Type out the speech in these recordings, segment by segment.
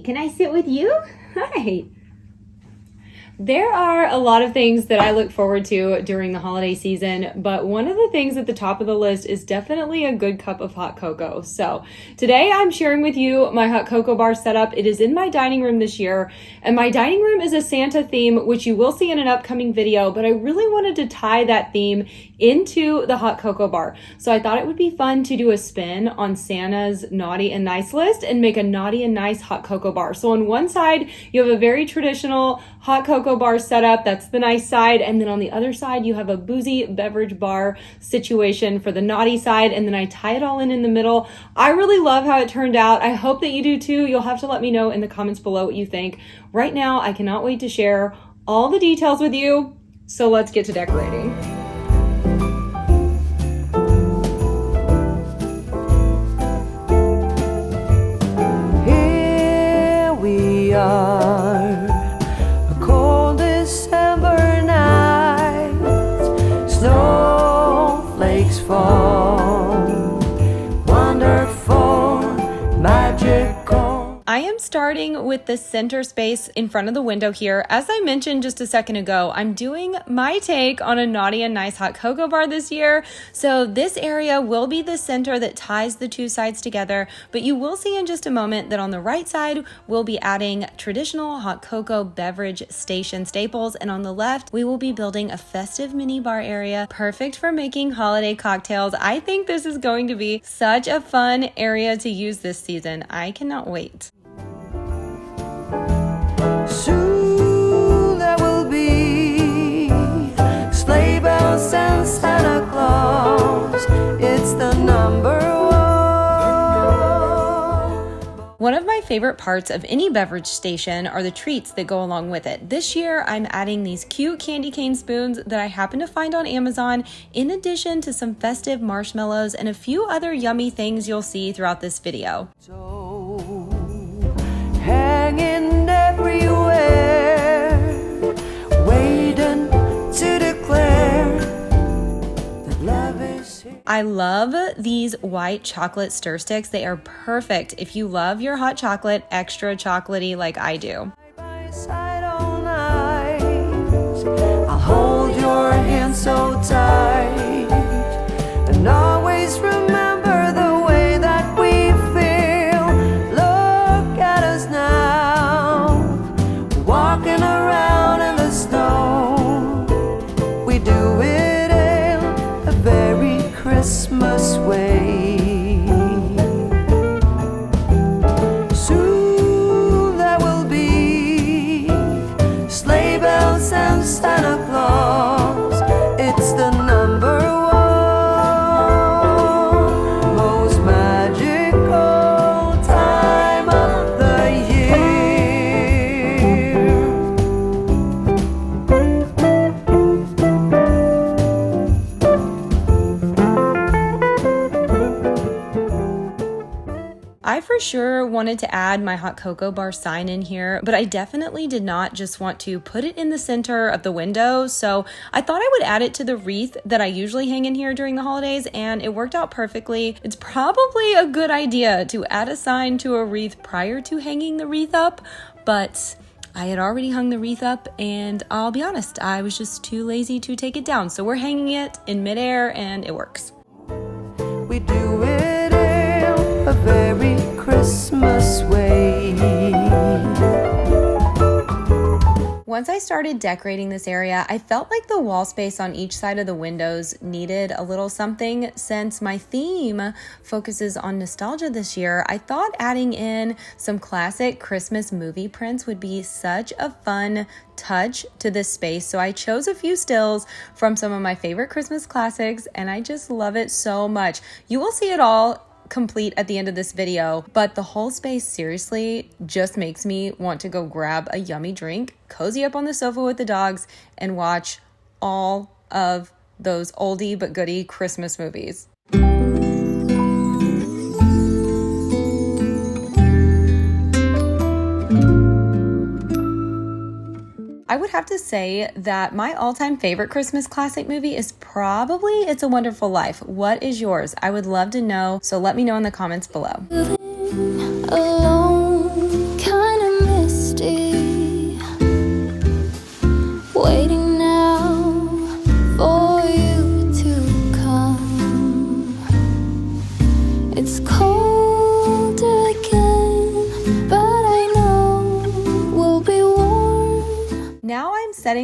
can I sit with you? Hi. There are a lot of things that I look forward to during the holiday season, but one of the things at the top of the list is definitely a good cup of hot cocoa. So today I'm sharing with you my hot cocoa bar setup. It is in my dining room this year, and my dining room is a Santa theme, which you will see in an upcoming video, but I really wanted to tie that theme into the hot cocoa bar. So I thought it would be fun to do a spin on Santa's naughty and nice list and make a naughty and nice hot cocoa bar. So on one side, you have a very traditional hot cocoa bar setup. That's the nice side. And then on the other side, you have a boozy beverage bar situation for the naughty side. And then I tie it all in the middle. I really love how it turned out. I hope that you do too. You'll have to let me know in the comments below what you think. Right now, I cannot wait to share all the details with you. So let's get to decorating. Here we are. I am starting with the center space in front of the window here. As I mentioned just a second ago, I'm doing my take on a naughty and nice hot cocoa bar this year. So this area will be the center that ties the two sides together, but you will see in just a moment that on the right side, we'll be adding traditional hot cocoa beverage station staples. And on the left, we will be building a festive mini bar area, perfect for making holiday cocktails. I think this is going to be such a fun area to use this season. I cannot wait. Soon there will be sleigh bells and Santa Claus. It's the number one. One of my favorite parts of any beverage station are the treats that go along with it. This year, I'm adding these cute candy cane spoons that I happen to find on Amazon, in addition to some festive marshmallows and a few other yummy things you'll see throughout this video. So hanging everywhere, waiting to declare that love is here. I love these white chocolate stir sticks. They are perfect if you love your hot chocolate extra chocolatey like I do. By side all night, I'll hold your hand so tight and always remember the way that we feel. Look at us now, walking around in the snow. We do it in a very Christmas way. Soon there will be sleigh bells and Santa Claus. It's the number one most magical time of the year. I for sure wanted to add my hot cocoa bar sign in here, but I definitely did not just want to put it in the center of the window. So I thought I would add it to the wreath that I usually hang in here during the holidays, and it worked out perfectly. It's probably a good idea to add a sign to a wreath prior to hanging the wreath up, but I had already hung the wreath up, and I'll be honest, I was just too lazy to take it down. So we're hanging it in midair and it works. We do it in a very Christmas way. Once I started decorating this area, I felt like the wall space on each side of the windows needed a little something. Since my theme focuses on nostalgia this year, I thought adding in some classic Christmas movie prints would be such a fun touch to this space. So I chose a few stills from some of my favorite Christmas classics, and I just love it so much. You will see it all complete at the end of this video, but the whole space seriously just makes me want to go grab a yummy drink, cozy up on the sofa with the dogs, and watch all of those oldie but goodie Christmas movies. I would have to say that my all-time favorite Christmas classic movie is probably It's a Wonderful Life. What is yours? I would love to know, so let me know in the comments below. Alone, kind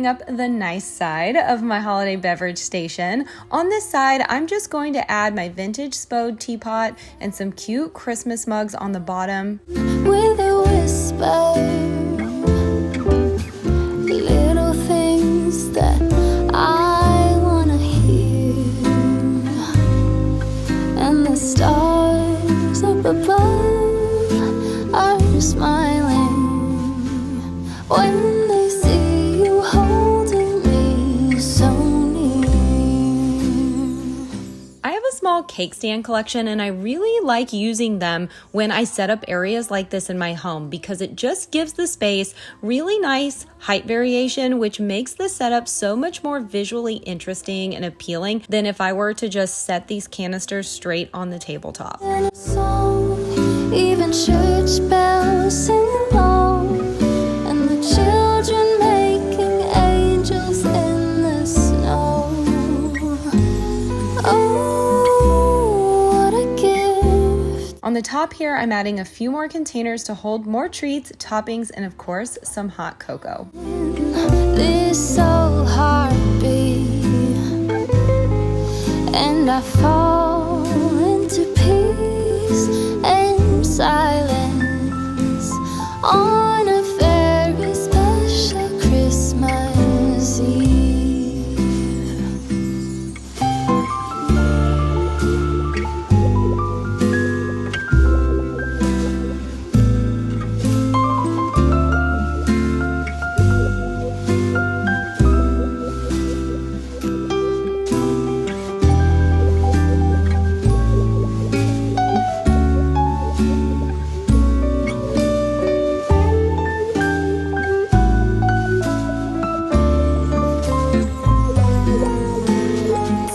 setting up the nice side of my holiday beverage station. On this side, I'm just going to add my vintage Spode teapot and some cute Christmas mugs on the bottom. With a whisper, little things that I wanna hear, and the stars up above are smiling when they see you holding me so near. I have a small cake stand collection and I really like using them when I set up areas like this in my home because it just gives the space really nice height variation, which makes the setup so much more visually interesting and appealing than if I were to just set these canisters straight on the tabletop. And a song, even church bells sing along, and the children making angels in the snow. Oh, what a gift. On the top here, I'm adding a few more containers to hold more treats, toppings, and of course, some hot cocoa. This old heartbeat, and I fall into peace and silence on a very special Christmas Eve.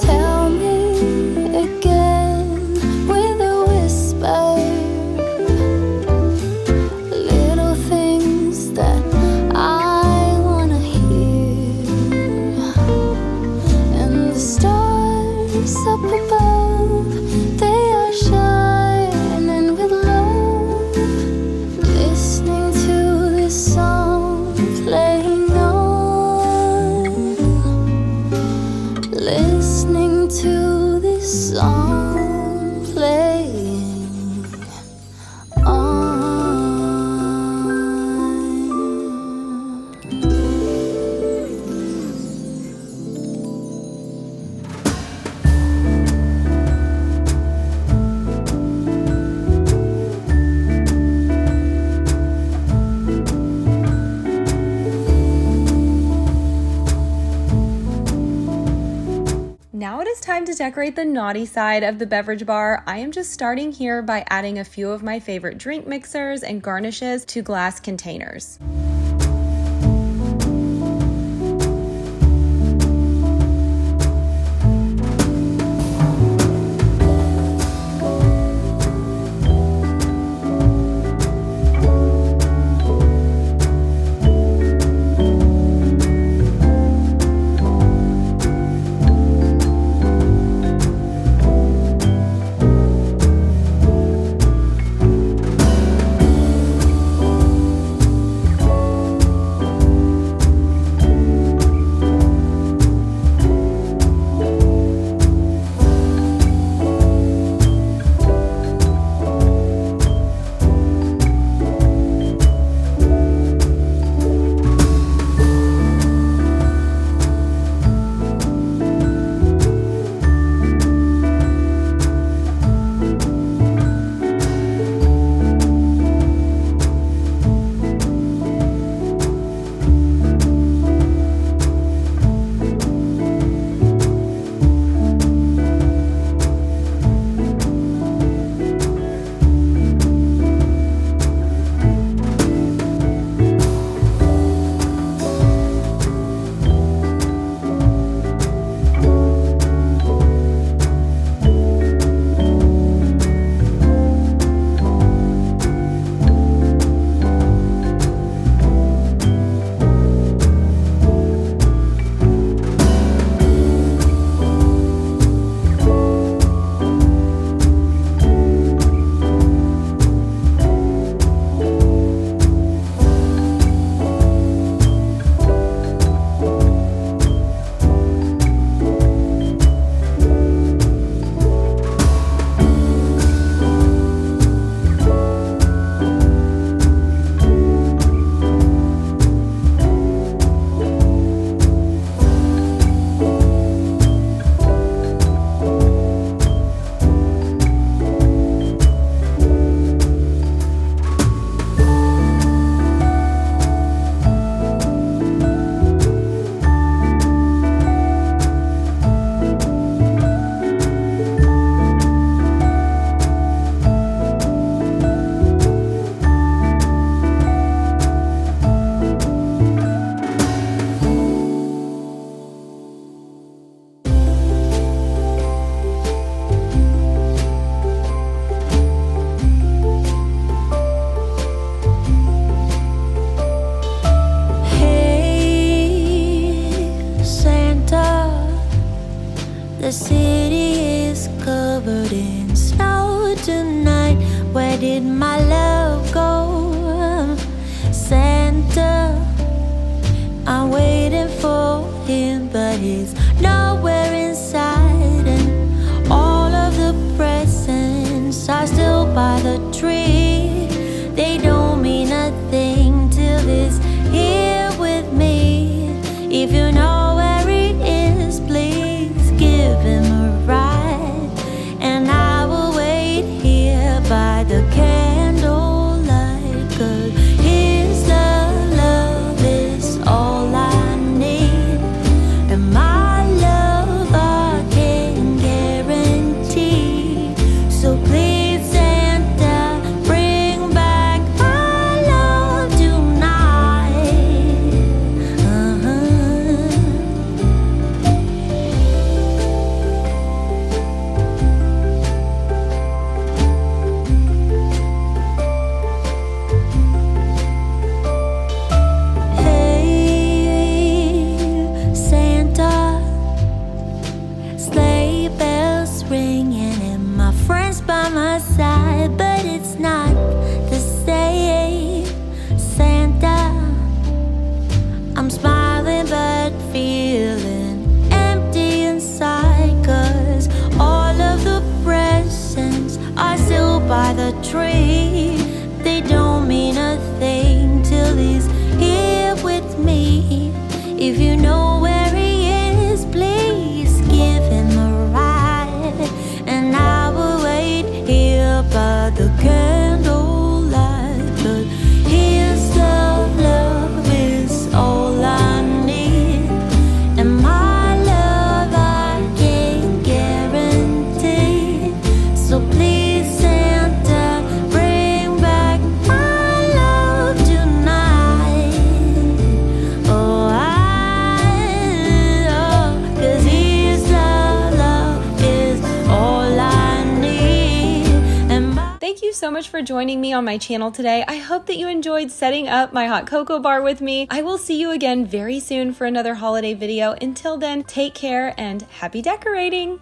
Tell me again with a whisper, little things that I wanna hear, and the stars up above, they are shining with love, listening to this song playing on, listening to this song playing on. Now it is time to decorate the naughty side of the beverage bar. I am just starting here by adding a few of my favorite drink mixers and garnishes to glass containers. Where did my love go? Santa, I'm waiting for him, but he's nowhere inside. And all of the presents are still by the tree. They don't mean a thing till he's here with me. If you know where he is, please give him a ride. And I will wait here by the candlelight, 'cause his love is all I need. And my love I can guarantee. So please Santa, bring back my love tonight. Hey, Santa, sleigh bells ringing and my friends by my side, but it's not the same. Santa, I'm smiling but feeling empty inside, 'cause all of the presents are still by the tree. They don't mean a thing till he's here with me. If you know where he is, please give him a ride. And I will wait here by the candlelight, 'cause his love is all I need. And my love I can guarantee. So please Santa, bring back my love tonight. Oh, 'cause his love is all I need. And my Thank you so much for joining me on my channel today. I hope that you enjoyed setting up my hot cocoa bar with me. I will see you again very soon for another holiday video. Until then, take care and happy decorating!